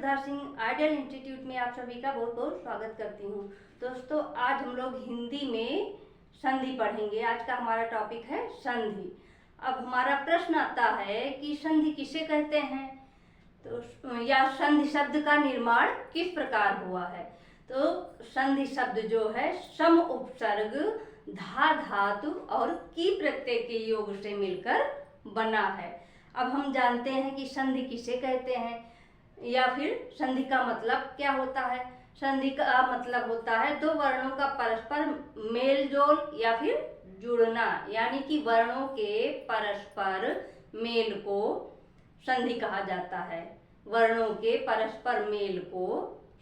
Sudha Singh ideal institute में आप सभी का बहुत बहुत स्वागत करती हूँ। दोस्तों, आज हम लोग हिंदी में संधि पढ़ेंगे। आज का हमारा टॉपिक है संधि। अब हमारा प्रश्न आता है कि संधि किसे कहते हैं, तो या संधि शब्द का निर्माण किस प्रकार हुआ है। तो संधि शब्द जो है सम उपसर्ग धा धातु और की प्रत्यय के योग से मिलकर बना है। अब हम जानते हैं कि संधि किसे कहते हैं या फिर संधि का मतलब क्या होता है। संधि का मतलब होता है दो वर्णों का परस्पर मेल जोल या फिर जुड़ना, यानी कि वर्णों के परस्पर मेल को संधि कहा जाता है। वर्णों के परस्पर मेल को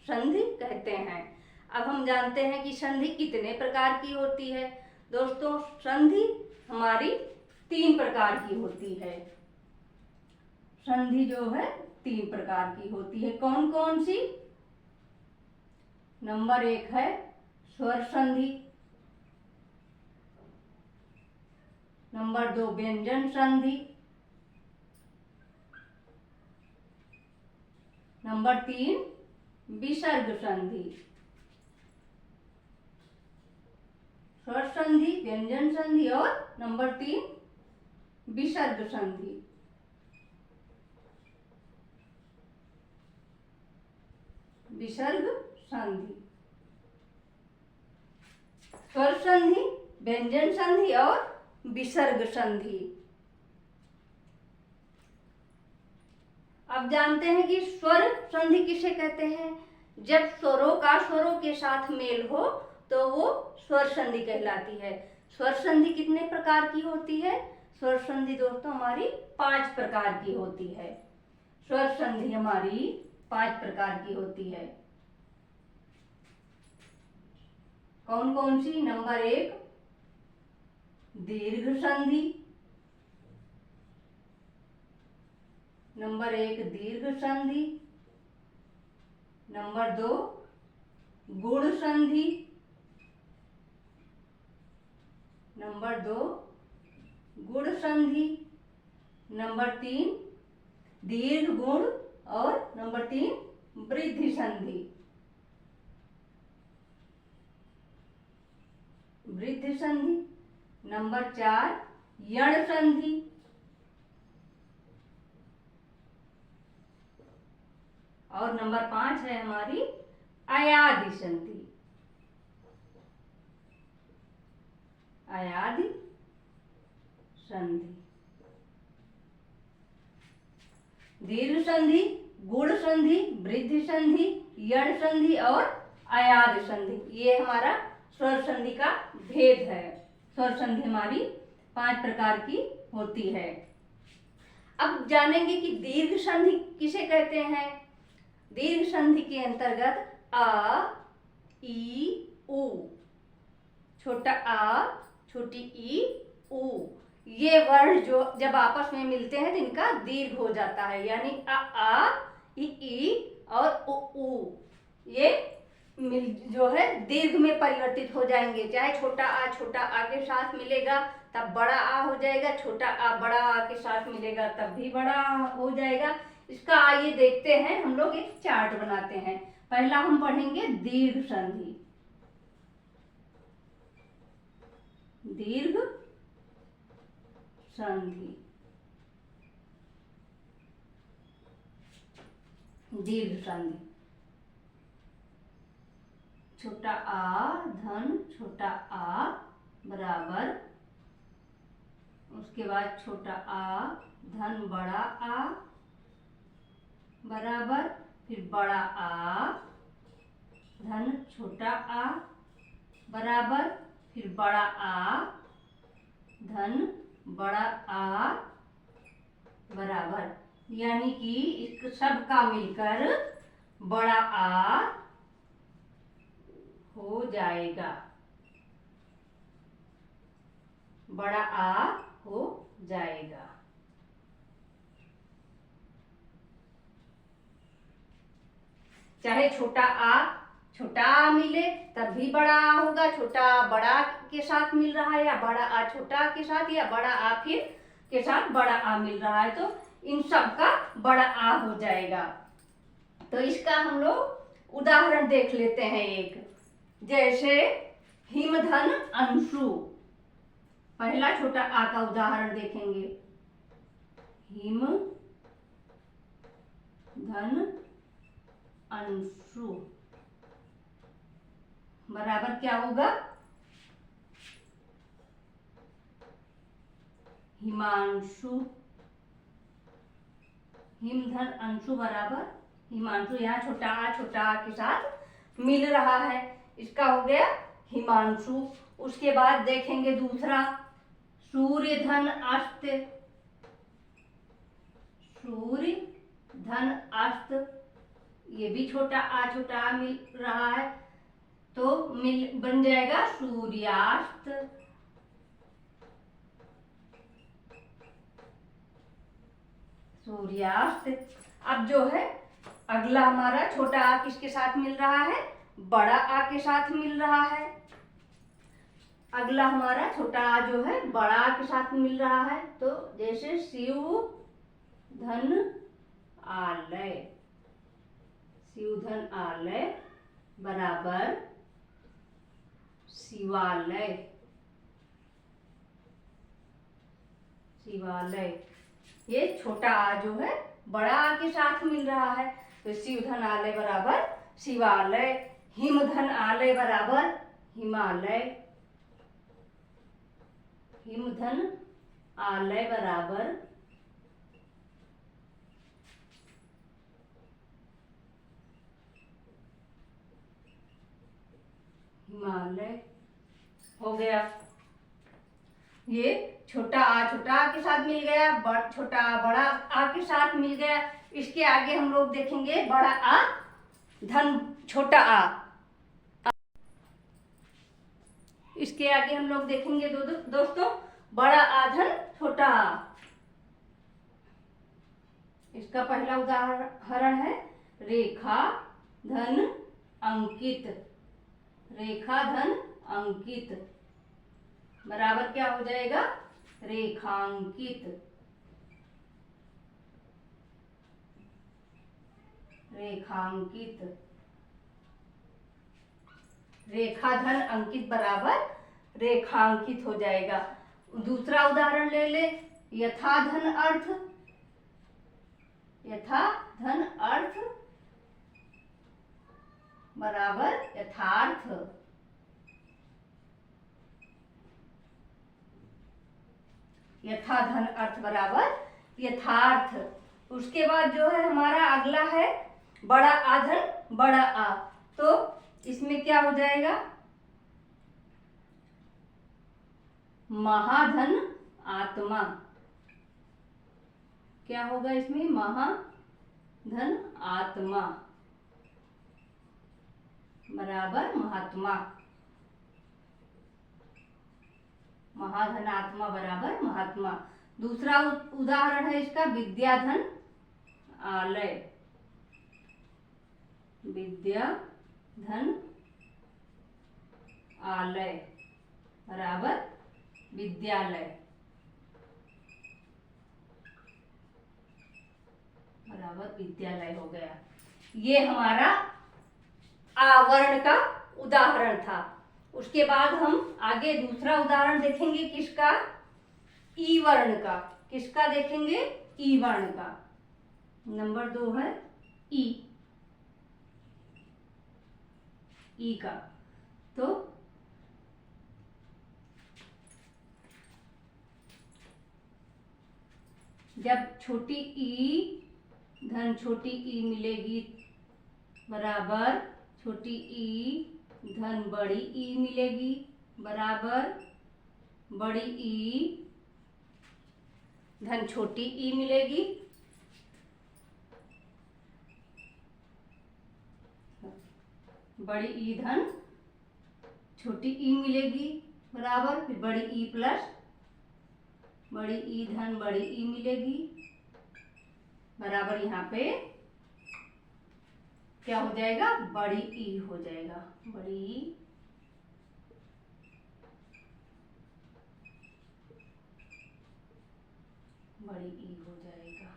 संधि कहते हैं। अब हम जानते हैं कि संधि कितने प्रकार की होती है। दोस्तों, संधि हमारी 3 प्रकार की होती है। संधि जो है 3 प्रकार की होती है। कौन कौन सी? नंबर 1 है स्वर संधि, नंबर 2 व्यंजन संधि, नंबर 3 विसर्ग संधि। स्वर संधि, व्यंजन संधि और नंबर 3 विसर्ग संधि। विसर्ग संधि, स्वर संधि, व्यंजन संधि और विसर्ग संधि। अब जानते हैं कि स्वर संधि किसे कहते हैं। जब स्वरों का स्वरों के साथ मेल हो तो वो स्वर संधि कहलाती है। स्वर संधि कितने प्रकार की होती है? स्वर संधि दोस्तों हमारी 5 प्रकार की होती है। स्वर संधि हमारी 5 प्रकार की होती है। कौन कौन सी? नंबर 1 दीर्घ संधि, नंबर 1 दीर्घ संधि, नंबर 2 गुण संधि, नंबर 2 गुण संधि, नंबर 3 दीर्घ गुण और नंबर 3 वृद्धि संधि। वृद्धि संधि, नंबर 4 यण संधि, और नंबर 5 है हमारी अयादि संधि। अयादि संधि, दीर्घ संधि, गुण संधि, वृद्धि संधि, यण संधि और अयादि संधि, ये हमारा स्वर संधि का भेद है। स्वर संधि हमारी 5 प्रकार की होती है। अब जानेंगे कि दीर्घ संधि किसे कहते हैं। दीर्घ संधि के अंतर्गत आ, ई, उ, छोटा आ, छोटी ई, उ, ये वर्ण जो जब आपस में मिलते हैं तो इनका दीर्घ हो जाता है, यानी आ, ई और उ, ये मिल जो है दीर्घ में परिवर्तित हो जाएंगे। चाहे छोटा आ के साथ मिलेगा तब बड़ा आ हो जाएगा, छोटा आ बड़ा आ के साथ मिलेगा तब भी बड़ा आ हो जाएगा। इसका आइए देखते हैं, हम लोग एक चार्ट बनाते हैं। पहला हम पढ़ेंगे दीर्घ संधि। दीर्घ संधि, दीर्घ संधि, छोटा आ धन छोटा आ बराबर, उसके बाद छोटा आ धन बड़ा आ बराबर, फिर बड़ा आ धन छोटा आ बराबर, फिर बड़ा आ धन बड़ा आ बराबर, यानी कि इस सब का मिलकर बड़ा आ हो जाएगा। बड़ा आ हो जाएगा। चाहे छोटा आ मिले तब भी बड़ा आ होगा। छोटा आ बड़ा के साथ मिल रहा है या बड़ा आ छोटा के साथ, या बड़ा आ फिर के साथ बड़ा आ मिल रहा है तो इन सब का बड़ा आ हो जाएगा। तो इसका हम लोग उदाहरण देख लेते हैं एक। जैसे हिमधन अंशु, पहला छोटा आ का उदाहरण देखेंगे। हिम धन अंशु बराबर क्या होगा? हिमांशु। हिमधन अंशु बराबर हिमांशु। यहाँ छोटा आ के साथ मिल रहा है, इसका हो गया हिमांशु। उसके बाद देखेंगे दूसरा, सूर्य धन अस्त। सूर्य धन अस्त, ये भी छोटा आ मिल रहा है, तो मिल बन जाएगा सूर्यास्त। सूर्यास्त। अब जो है अगला हमारा छोटा आ किसके साथ मिल रहा है? बड़ा आ के साथ मिल रहा है। अगला हमारा छोटा आ जो है बड़ा आ के साथ मिल रहा है, तो जैसे शिव धन आलय। शिव धन आलय बराबर शिवालय। शिवालय, ये छोटा आ जो है बड़ा आ के साथ मिल रहा है, तो शिव धन आलय बराबर शिवालय। हिम धन आलय बराबर हिमालय। हिम धन आलय बराबर हिमालय हो गया। ये छोटा आ के साथ मिल गया, छोटा आ बड़ा आ के साथ मिल गया। इसके आगे हम लोग देखेंगे बड़ा आ धन छोटा आ। इसके आगे हम लोग देखेंगे दोस्तों बड़ा आ धन छोटा आ। इसका पहला उदाहरण है रेखा धन अंकित। रेखा धन अंकित बराबर क्या हो जाएगा? रेखांकित। रेखांकित। रेखा धन अंकित बराबर रेखांकित हो जाएगा। दूसरा उदाहरण ले ले, यथा धन अर्थ। यथा धन अर्थ बराबर यथार्थ। यथा धन अर्थ बराबर यथार्थ। उसके बाद जो है हमारा अगला है बड़ा आ धन बड़ा आ, तो इसमें क्या हो जाएगा? महाधन आत्मा। क्या होगा इसमें? महाधन आत्मा बराबर महात्मा। महाधन आत्मा बराबर महात्मा। दूसरा उदाहरण है इसका विद्याधन आलय। विद्याधन आलय बराबर विद्यालय। बराबर विद्यालय हो गया। ये हमारा आवरण का उदाहरण था। उसके बाद हम आगे दूसरा उदाहरण देखेंगे किसका? ई वर्ण का। किसका देखेंगे? ई वर्ण का। नंबर 2 है ई। ई का, तो जब छोटी ई धन छोटी ई मिलेगी बराबर छोटी ई धन बड़ी ई मिलेगी बराबर बड़ी ई धन छोटी ई मिलेगी। बड़ी ई धन छोटी ई मिलेगी बराबर फिर बड़ी ई प्लस बड़ी ई धन बड़ी ई मिलेगी बराबर यहाँ पे क्या हो जाएगा? बड़ी ई हो जाएगा। बड़ी ई बड़ी ई हो जाएगा।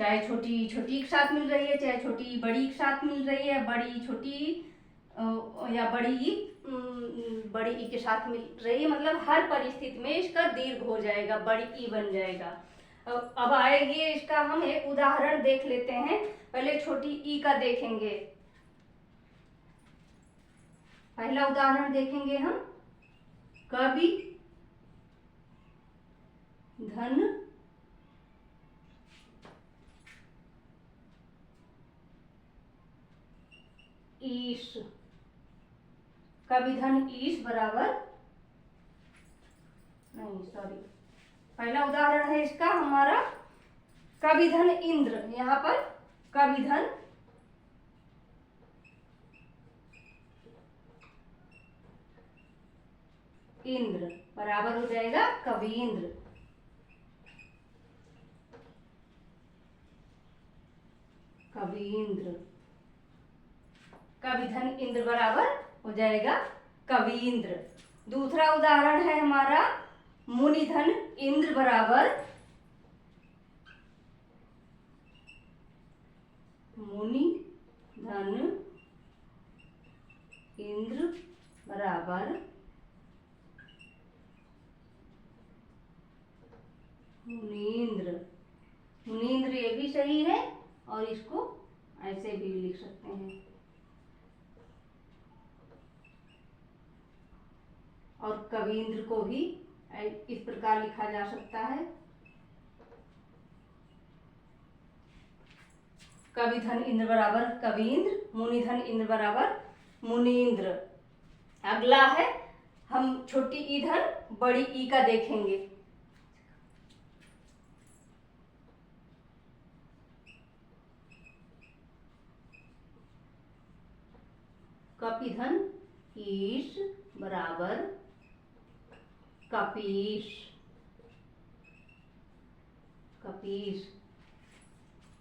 चाहे छोटी छोटी एक साथ मिल रही है, चाहे छोटी बड़ी एक साथ मिल रही है, बड़ी छोटी या बड़ी ई के साथ मिल रही है, मतलब हर परिस्थिति में इसका दीर्घ हो जाएगा, बड़ी ई बन जाएगा। अब आएगी इसका, हम एक उदाहरण देख लेते हैं। पहले छोटी ई का देखेंगे। पहला उदाहरण देखेंगे हम, कवि धन ईश। कवि धन ईश बराबर, नहीं सॉरी, पहला उदाहरण है इसका हमारा कवि धन इंद्र। यहाँ पर कवि धन इंद्र बराबर हो जाएगा कवींद्र। कवींद्र, कवि धन इंद्र बराबर हो जाएगा कवींद्र। दूसरा उदाहरण है हमारा मुनि धन इंद्र बराबर, मुनि धन इंद्र बराबर मुनींद्र। मुनींद्र ये भी सही है और इसको ऐसे भी लिख सकते हैं। और कवींद्र को भी इस प्रकार लिखा जा सकता है, कवि धन इंद्र बराबर कवींद्र, मुनि धन इंद्र बराबर मुनींद्र। अगला है, हम छोटी ई धन बड़ी ई का देखेंगे। कपि धन ईश बराबर कपीश। कपीश,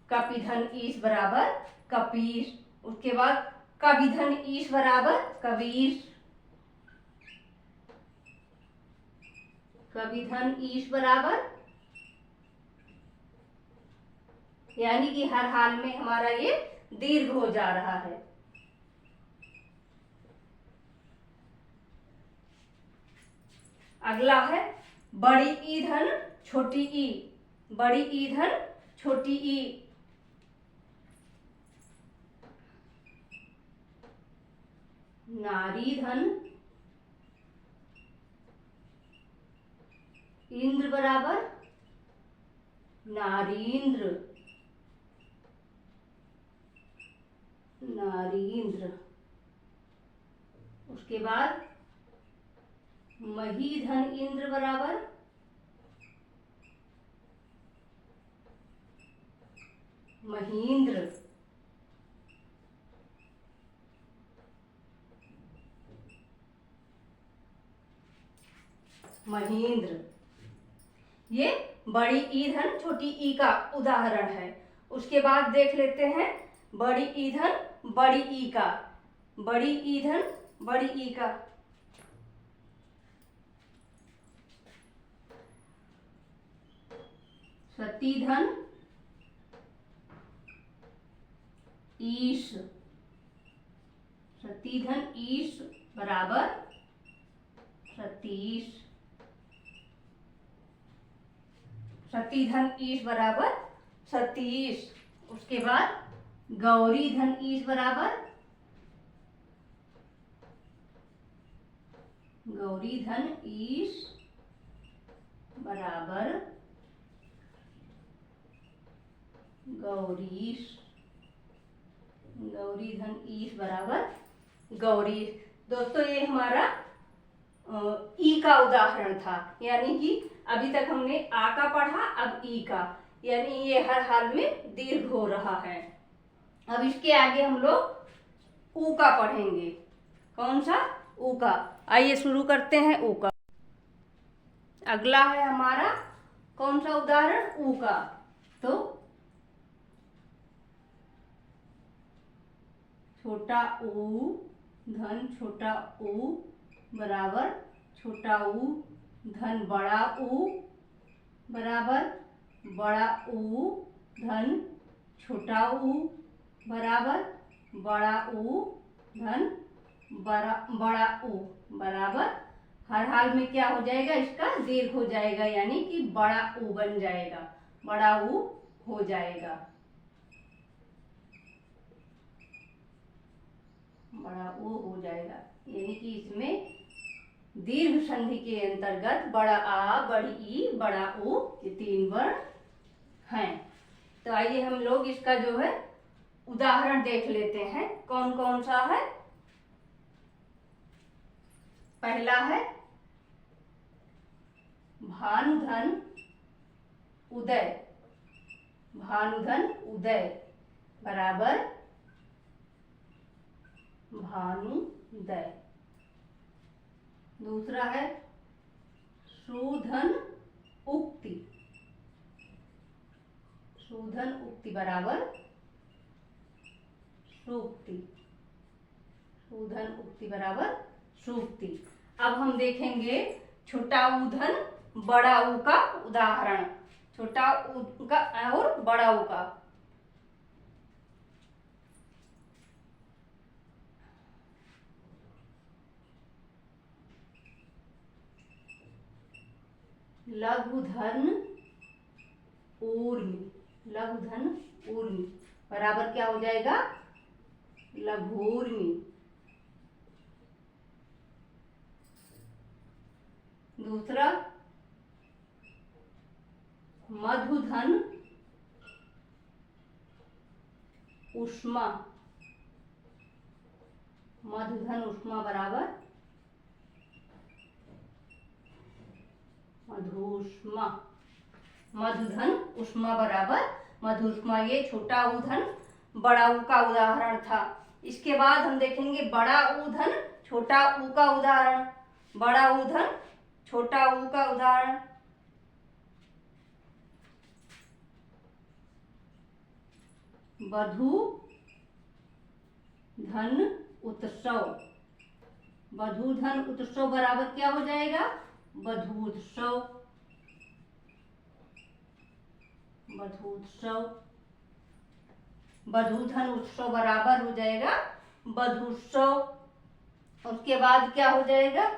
कपि धन ईश बराबर कपीश। उसके बाद कवि धन ईश बराबर कवीश। कवि धन ईश बराबर, यानी कि हर हाल में हमारा ये दीर्घ हो जा रहा है। अगला है बड़ी ई धन छोटी ई। बड़ी ई धन छोटी ई। नारी धन इंद्र बराबर नारींद्र। नारींद्र। उसके बाद मही धन इंद्र बराबर महींद्र। महींद्र, ये बड़ी ई धन छोटी ई का उदाहरण है। उसके बाद देख लेते हैं बड़ी ई धन बड़ी ई का। बड़ी ई धन बड़ी ई का, सती धन ईश। सती धन ईश बराबर सतीश। सती धन ईश बराबर सतीश। उसके बाद गौरी धन ईश बराबर गौरी धन ईश बराबर गौरीश। गौरी धन ईश बराबर गौरी। दोस्तों ये हमारा ई का उदाहरण था, यानी कि अभी तक हमने आ का पढ़ा, अब ई का, यानी ये हर हाल में दीर्घ हो रहा है। अब इसके आगे हम लोग ऊ का पढ़ेंगे। कौन सा? ऊ का। आइए शुरू करते हैं ऊ का। अगला है हमारा कौन सा उदाहरण? ऊ का। तो छोटा ऊ धन छोटा ऊ बराबर छोटा ऊ धन बड़ा ऊ बराबर बड़ा ऊ धन छोटा ऊ बराबर बड़ा ऊ धन बड़ा ऊ बराबर, हर हाल में क्या हो जाएगा, इसका दीर्घ हो जाएगा, यानी कि बड़ा ऊ बन जाएगा, बड़ा ऊ हो जाएगा, बड़ा ऊ हो जाएगा। यानी कि इसमें दीर्घ संधि के अंतर्गत बड़ा आ, बड़ी ई, बड़ा ऊ, ये 3 वर्ण हैं। तो आइए हम लोग इसका जो है उदाहरण देख लेते हैं, कौन कौन सा है। पहला है भानुधन उदय, भानुधन उदय बराबर भानुदय। दूसरा है सुधन उक्ति, सुधन उक्ति बराबर सूक्ति, सुधन उक्ति बराबर सूक्ति। अब हम देखेंगे छोटा ऊ धन बड़ा ऊ का उदाहरण, छोटा ऊ का और बड़ा ऊ का। लघुधन ऊर्मी, लघुधन ऊर्मी बराबर क्या हो जाएगा, लघूर्मी। दूसरा मधुधन उष्मा, मधुधन उष्मा बराबर मधुष्मा, मधुधन उष्मा बराबर मधुष्मा। ये छोटा ऊ धन बड़ा ऊ का उदाहरण था। इसके बाद हम देखेंगे बड़ा ऊ धन छोटा ऊ का उदाहरण, बड़ा ऊ धन छोटा ऊ का उदाहरण। वधू धन उत्सव, वधू धन उत्सव बराबर क्या हो जाएगा, वधूत्सव, वधूत्सव। वधूधन उत्सव बराबर हो जाएगा वधूत्सव। उसके बाद क्या हो जाएगा,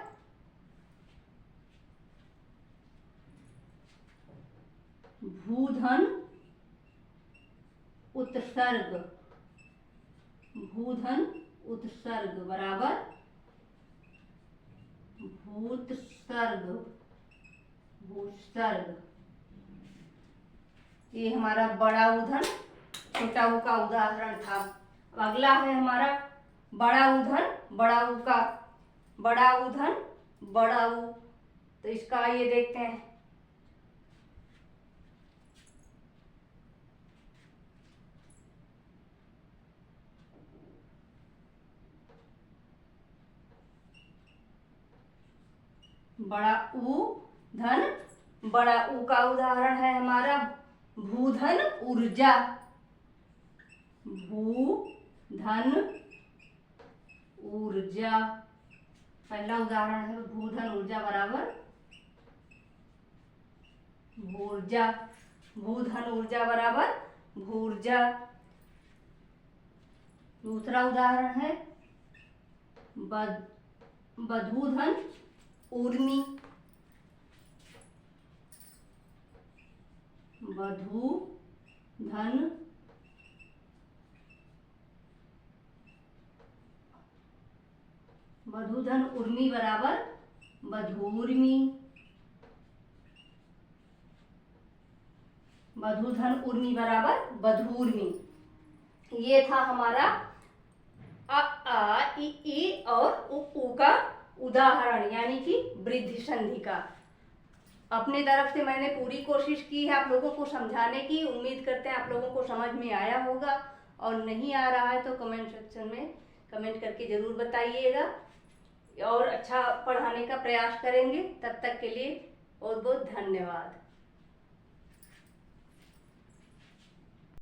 भूधन उत्सर्ग, भूधन उत्सर्ग बराबर भूतसर्ग, भूसर्ग। ये हमारा बड़ा ऊ धन छोटा ऊ का उदाहरण था। अगला है हमारा बड़ा ऊ धन बड़ा ऊ का, बड़ा ऊ धन बड़ा ऊ। तो इसका ये देखते हैं। बड़ा ऊ धन बड़ा ऊ का उदाहरण है हमारा भूधन ऊर्जा, भूधन ऊर्जा। पहला उदाहरण है भूधन ऊर्जा बराबर भूर्जा, भूधन ऊर्जा बराबर भूर्जा। दूसरा उदाहरण है वधूधन ऊर्मी, वधूधन वधूधन उर्मी बराबर वधूर्मी, वधूधन उर्मी बराबर वधूर्मी। ये था हमारा अ आ इ और उ का उदाहरण, यानी कि वृद्धि संधि का। अपने तरफ से मैंने पूरी कोशिश की है आप लोगों को समझाने की। उम्मीद करते हैं आप लोगों को समझ में आया होगा, और नहीं आ रहा है तो कमेंट सेक्शन में कमेंट करके ज़रूर बताइएगा, और अच्छा पढ़ाने का प्रयास करेंगे। तब तक के लिए बहुत बहुत धन्यवाद।